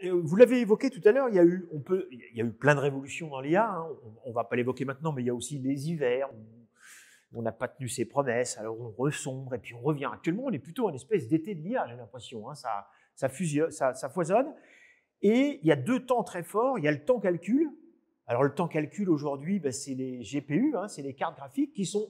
vous l'avez évoqué tout à l'heure, il y a eu plein de révolutions dans l'IA. Hein. On ne va pas l'évoquer maintenant, mais il y a aussi les hivers où on n'a pas tenu ses promesses, alors on ressombre et puis on revient. Actuellement, on est plutôt en espèce d'été de l'IA, j'ai l'impression. Hein. Ça fusionne, ça foisonne. Et il y a deux temps très forts. Il y a le temps calcul. Alors le temps calcul aujourd'hui, c'est les GPU, hein, c'est les cartes graphiques qui sont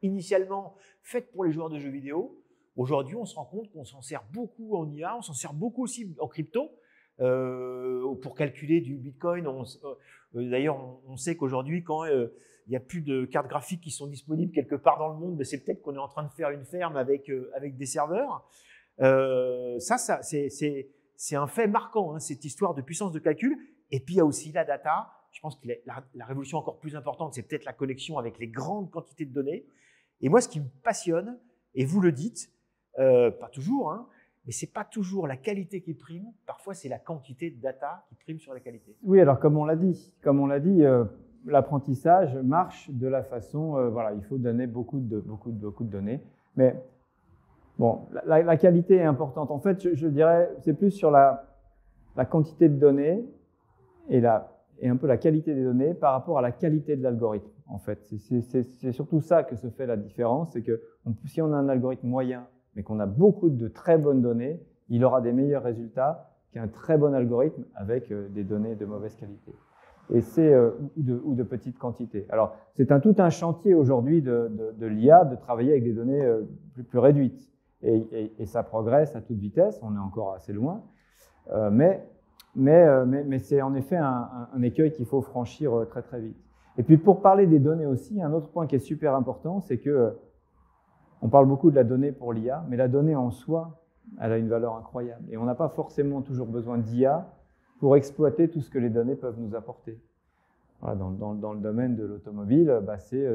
initialement faites pour les joueurs de jeux vidéo. Aujourd'hui, on se rend compte qu'on s'en sert beaucoup en IA, on s'en sert beaucoup aussi en crypto. Pour calculer du Bitcoin. D'ailleurs, on sait qu'aujourd'hui, quand il n'y a plus de cartes graphiques qui sont disponibles quelque part dans le monde, c'est peut-être qu'on est en train de faire une ferme avec des serveurs. C'est un fait marquant, hein, cette histoire de puissance de calcul. Et puis, il y a aussi la data. Je pense que la révolution encore plus importante, c'est peut-être la connexion avec les grandes quantités de données. Et moi, ce qui me passionne, et vous le dites, pas toujours, hein, mais ce n'est pas toujours la qualité qui prime. Parfois, c'est la quantité de data qui prime sur la qualité. Oui, alors comme on l'a dit, l'apprentissage marche de la façon, voilà, il faut donner beaucoup de données. Mais bon, la qualité est importante. En fait, je dirais, c'est plus sur la quantité de données et un peu la qualité des données par rapport à la qualité de l'algorithme. En fait, c'est surtout ça que se fait la différence. C'est que si on a un algorithme moyen, mais qu'on a beaucoup de très bonnes données, il aura des meilleurs résultats qu'un très bon algorithme avec des données de mauvaise qualité. Et ou de petite quantité. Alors, c'est tout un chantier aujourd'hui de l'IA de travailler avec des données plus réduites. Et ça progresse à toute vitesse, on est encore assez loin. Mais c'est en effet un écueil qu'il faut franchir très très vite. Et puis pour parler des données aussi, un autre point qui est super important, c'est que on parle beaucoup de la donnée pour l'IA, mais la donnée en soi, elle a une valeur incroyable. Et on n'a pas forcément toujours besoin d'IA pour exploiter tout ce que les données peuvent nous apporter. Voilà, dans le domaine de l'automobile, c'est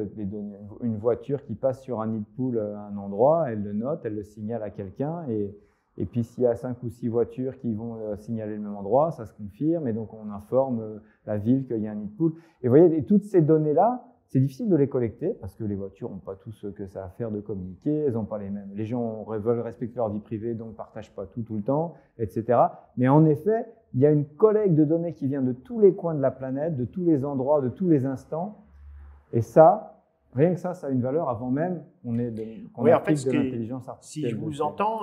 une voiture qui passe sur un nid de poule à un endroit, elle le note, elle le signale à quelqu'un, et puis s'il y a 5 ou 6 voitures qui vont signaler le même endroit, ça se confirme, et donc on informe la ville qu'il y a un nid de poule. Et vous voyez, toutes ces données-là, c'est difficile de les collecter parce que les voitures n'ont pas tout ce que ça a à faire de communiquer, elles n'ont pas les mêmes. Les gens veulent respecter leur vie privée, donc ne partagent pas tout le temps, etc. Mais en effet, il y a une collecte de données qui vient de tous les coins de la planète, de tous les endroits, de tous les instants. Et ça, rien que ça a une valeur avant même qu'on applique de l'intelligence artificielle. Si je vous entends,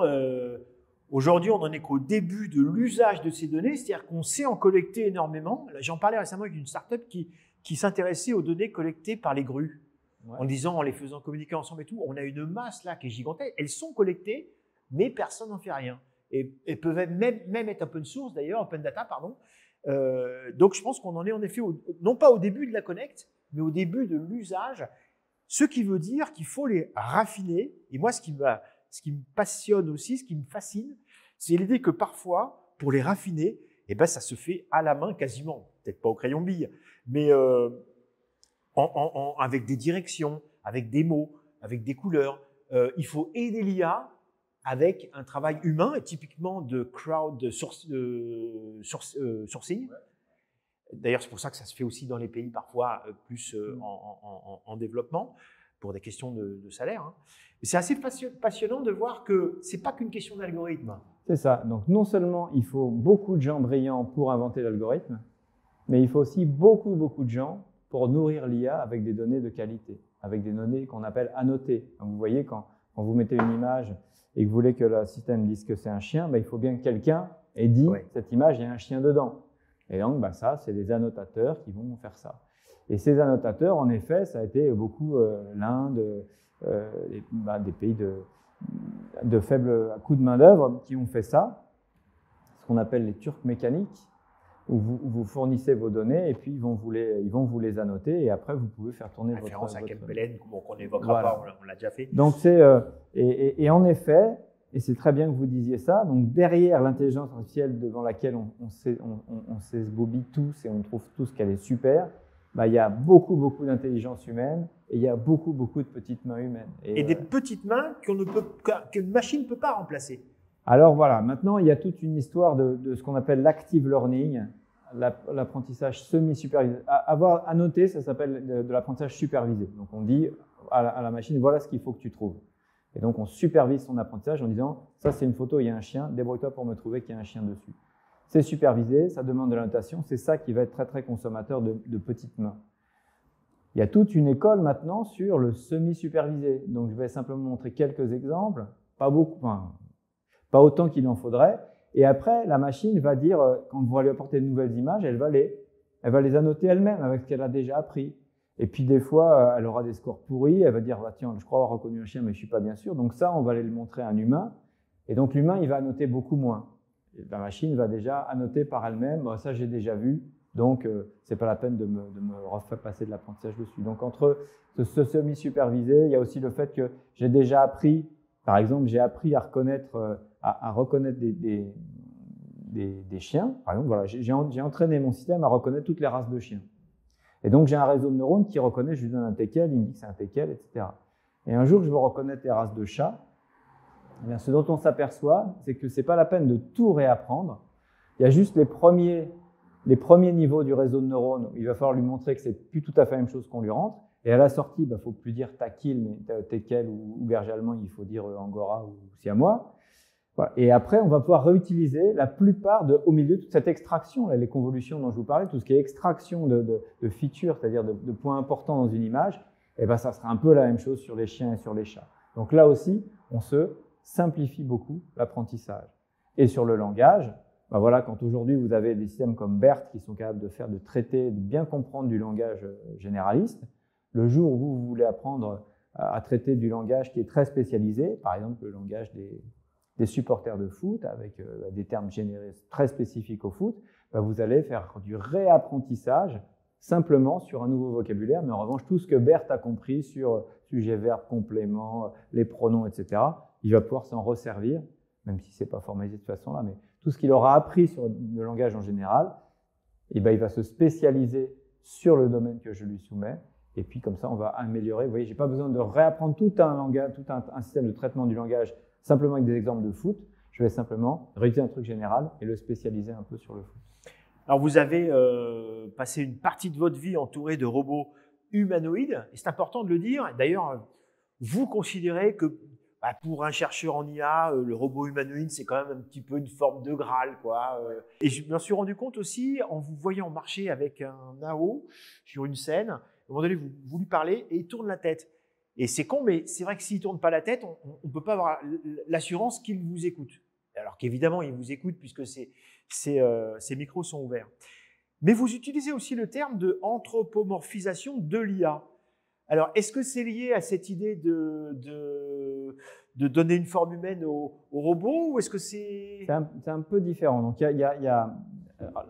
aujourd'hui, on n'en est qu'au début de l'usage de ces données, c'est-à-dire qu'on sait en collecter énormément. J'en parlais récemment avec une start-up qui s'intéressait aux données collectées par les grues, en les faisant communiquer ensemble et tout. On a une masse là qui est gigantesque. Elles sont collectées, mais personne n'en fait rien. Et peuvent même être open source d'ailleurs, open data, pardon. Donc je pense qu'on en est en effet, non pas au début de la collecte, mais au début de l'usage. Ce qui veut dire qu'il faut les raffiner. Et moi, ce qui me passionne aussi, ce qui me fascine, c'est l'idée que parfois, pour les raffiner, ça se fait à la main quasiment, peut-être pas au crayon bille, mais avec des directions, avec des mots, avec des couleurs. Il faut aider l'IA avec un travail humain, et typiquement de crowd sourcing. D'ailleurs, c'est pour ça que ça se fait aussi dans les pays parfois plus en développement, pour des questions de salaire. Hein. C'est assez passionnant de voir que ce n'est pas qu'une question d'algorithme. C'est ça. Donc, non seulement il faut beaucoup de gens brillants pour inventer l'algorithme, mais il faut aussi beaucoup de gens pour nourrir l'IA avec des données de qualité, avec des données qu'on appelle annotées. Donc, vous voyez, quand vous mettez une image et que vous voulez que le système dise que c'est un chien, il faut bien que quelqu'un ait dit cette image, il y a un chien dedans. Et donc, ça, c'est des annotateurs qui vont faire ça. Et ces annotateurs, en effet, ça a été beaucoup l'Inde, des pays de faible coût de main-d'œuvre qui ont fait ça, ce qu'on appelle les turcs mécaniques, où vous fournissez vos données et puis ils vont vous les annoter et après vous pouvez faire tourner votre... Référence à Kempelen, qu'on n'évoquera pas, on l'a déjà fait. Donc et en effet, et c'est très bien que vous disiez ça, donc derrière l'intelligence artificielle devant laquelle on s'esbobie tous et on trouve tous qu'elle est super, il y a beaucoup d'intelligence humaine et il y a beaucoup de petites mains humaines. Et des petites mains qu'une machine ne peut pas remplacer. Alors voilà, maintenant il y a toute une histoire de ce qu'on appelle l'active learning, l'apprentissage semi-supervisé. Avoir à noter, ça s'appelle de l'apprentissage supervisé. Donc on dit à la machine, voilà ce qu'il faut que tu trouves. Et donc on supervise son apprentissage en disant, ça c'est une photo, il y a un chien, débrouille-toi pour me trouver qu'il y a un chien dessus. c'est supervisé, ça demande de la notation, c'est ça qui va être très très consommateur de petites mains. Il y a toute une école maintenant sur le semi-supervisé. Donc je vais simplement montrer quelques exemples, pas beaucoup, enfin, pas autant qu'il en faudrait. Et après, la machine va dire, quand vous lui apporter de nouvelles images, elle va les annoter elle-même avec ce qu'elle a déjà appris. Et puis des fois, elle aura des scores pourris, elle va dire, bah, tiens, je crois avoir reconnu un chien, mais je ne suis pas bien sûr. Donc ça, on va aller le montrer à un humain. Et donc l'humain, il va annoter beaucoup moins. Et la machine va déjà annoter par elle-même, bah, ça j'ai déjà vu, donc ce n'est pas la peine de me refaire passer de l'apprentissage dessus. Donc entre ce semi-supervisé, il y a aussi le fait que j'ai déjà appris, par exemple, j'ai appris à reconnaître, des chiens. Par exemple, voilà, j'ai entraîné mon système à reconnaître toutes les races de chiens. Et donc j'ai un réseau de neurones qui reconnaît, je lui donne un teckel, il me dit que c'est un teckel, etc. Et un jour, je veux reconnaître les races de chats. Eh bien, ce dont on s'aperçoit, c'est que ce n'est pas la peine de tout réapprendre. Il y a juste les premiers niveaux du réseau de neurones où il va falloir lui montrer que ce n'est plus tout à fait la même chose qu'on lui rentre. Et à la sortie, il ne faut plus dire takil, mais teckel ou berger allemand, il faut dire angora ou siamois. Voilà. Et après, on va pouvoir réutiliser la plupart au milieu de toute cette extraction, là, les convolutions dont je vous parlais, tout ce qui est extraction de features, c'est-à-dire de points importants dans une image, et ben, ça sera un peu la même chose sur les chiens et sur les chats. Donc là aussi, on se simplifie beaucoup l'apprentissage. Et sur le langage, ben voilà, quand aujourd'hui vous avez des systèmes comme BERT qui sont capables de traiter, de bien comprendre du langage généraliste, le jour où vous voulez apprendre à traiter du langage qui est très spécialisé, par exemple le langage des supporters de foot avec des termes générés très spécifiques au foot, ben vous allez faire du réapprentissage simplement sur un nouveau vocabulaire, mais en revanche, tout ce que BERT a compris sur sujet, verbe, complément, les pronoms, etc., il va pouvoir s'en resservir, même si ce n'est pas formalisé de cette façon-là, mais tout ce qu'il aura appris sur le langage en général, et ben, il va se spécialiser sur le domaine que je lui soumets, et puis comme ça, on va améliorer. Vous voyez, je n'ai pas besoin de réapprendre tout un langage, tout un système de traitement du langage simplement avec des exemples de foot. Je vais simplement réutiliser un truc général et le spécialiser un peu sur le foot. Alors, vous avez passé une partie de votre vie entouré de robots humanoïdes, et c'est important de le dire. D'ailleurs, vous considérez que pour un chercheur en IA, le robot humanoïde, c'est quand même un petit peu une forme de Graal, quoi. Et je me suis rendu compte aussi, en vous voyant marcher avec un Nao sur une scène, à un moment donné, vous lui parlez et il tourne la tête. Et c'est con, mais c'est vrai que s'il ne tourne pas la tête, on ne peut pas avoir l'assurance qu'il vous écoute. Alors qu'évidemment, il vous écoute puisque ces micros sont ouverts. Mais vous utilisez aussi le terme de anthropomorphisation de l'IA. Alors, est-ce que c'est lié à cette idée de donner une forme humaine au robot ou est-ce que c'est… C'est un peu différent. Donc, il y a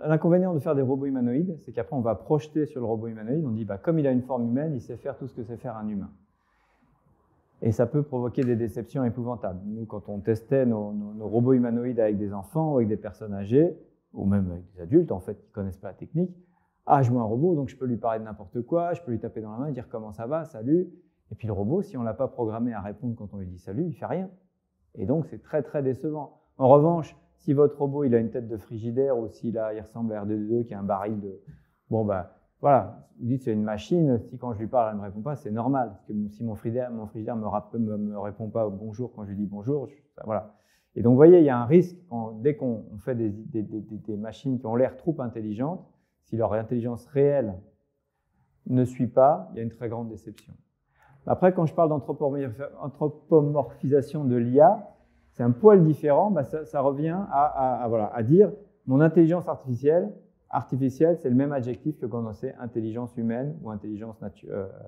l'inconvénient de faire des robots humanoïdes, c'est qu'après, on va projeter sur le robot humanoïde, on dit, comme il a une forme humaine, il sait faire tout ce que sait faire un humain. Et ça peut provoquer des déceptions épouvantables. Nous, quand on testait nos robots humanoïdes avec des enfants ou avec des personnes âgées, ou même avec des adultes, en fait, qui ne connaissent pas la technique, je vois un robot, donc je peux lui parler de n'importe quoi, je peux lui taper dans la main et dire comment ça va, salut. Et puis le robot, si on ne l'a pas programmé à répondre quand on lui dit salut, il ne fait rien. Et donc, c'est très, très décevant. En revanche, si votre robot il a une tête de frigidaire ou s'il ressemble à R2D2 qui a un baril de… Voilà, vous dites c'est une machine, si quand je lui parle, elle ne me répond pas, c'est normal. Parce que si mon frigidaire me répond pas bonjour quand je lui dis bonjour, voilà. Et donc, vous voyez, il y a un risque, dès qu'on fait des machines qui ont l'air trop intelligentes, si leur intelligence réelle ne suit pas, il y a une très grande déception. Après, quand je parle d'anthropomorphisation de l'IA, c'est un poil différent, ça revient à dire mon intelligence artificielle, c'est le même adjectif que quand on sait intelligence humaine ou intelligence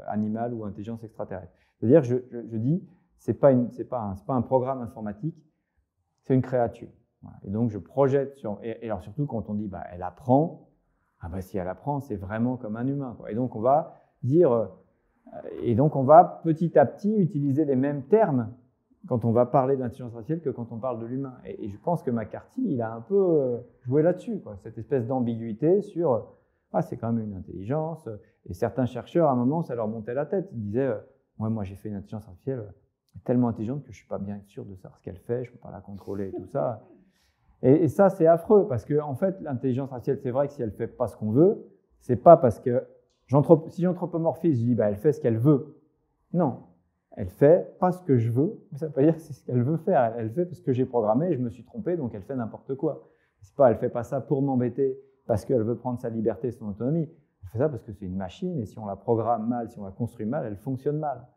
animale ou intelligence extraterrestre. C'est-à-dire, je dis, c'est pas un programme informatique, c'est une créature. Voilà. Et donc, je projette sur… Et alors, surtout, quand on dit, elle apprend, si elle apprend, c'est vraiment comme un humain, quoi. Et donc, on va dire… Et donc, on va petit à petit utiliser les mêmes termes quand on va parler d'intelligence artificielle que quand on parle de l'humain. Et je pense que McCarthy, il a un peu joué là-dessus, quoi, cette espèce d'ambiguïté sur c'est quand même une intelligence. Et certains chercheurs, à un moment, ça leur montait la tête. Ils disaient moi, j'ai fait une intelligence artificielle tellement intelligente que je ne suis pas bien sûr de savoir ce qu'elle fait, je ne peux pas la contrôler et tout ça. Et ça, c'est affreux parce que, en fait, l'intelligence artificielle, c'est vrai que si elle ne fait pas ce qu'on veut, c'est pas parce que si j'anthropomorphise, je dis elle fait ce qu'elle veut. Non. Elle fait pas ce que je veux, mais ça ne veut pas dire que c'est ce qu'elle veut faire. Elle fait parce que j'ai programmé et je me suis trompé, donc elle fait n'importe quoi. C'est pas, elle fait pas ça pour m'embêter parce qu'elle veut prendre sa liberté, son autonomie. Elle fait ça parce que c'est une machine et si on la programme mal, si on la construit mal, elle fonctionne mal.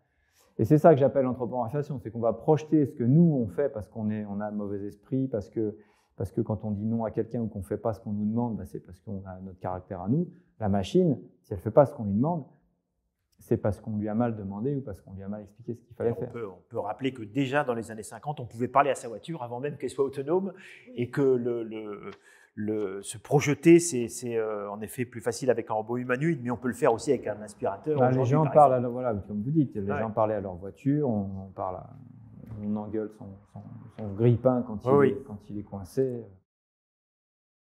Et c'est ça que j'appelle l'anthropomorphisation, c'est qu'on va projeter ce que nous on fait parce qu'on a un mauvais esprit, parce que quand on dit non à quelqu'un ou qu'on ne fait pas ce qu'on nous demande, c'est parce qu'on a notre caractère à nous. La machine, si elle ne fait pas ce qu'on lui demande, c'est parce qu'on lui a mal demandé ou parce qu'on lui a mal expliqué ce qu'il fallait faire. On peut rappeler que déjà dans les années 50, on pouvait parler à sa voiture avant même qu'elle soit autonome et que se projeter, c'est en effet plus facile avec un robot humanoïde, mais on peut le faire aussi avec un aspirateur. Les gens parlent, voilà, comme vous dites, les gens parlaient à leur voiture, on engueule son grille-pain quand il est coincé.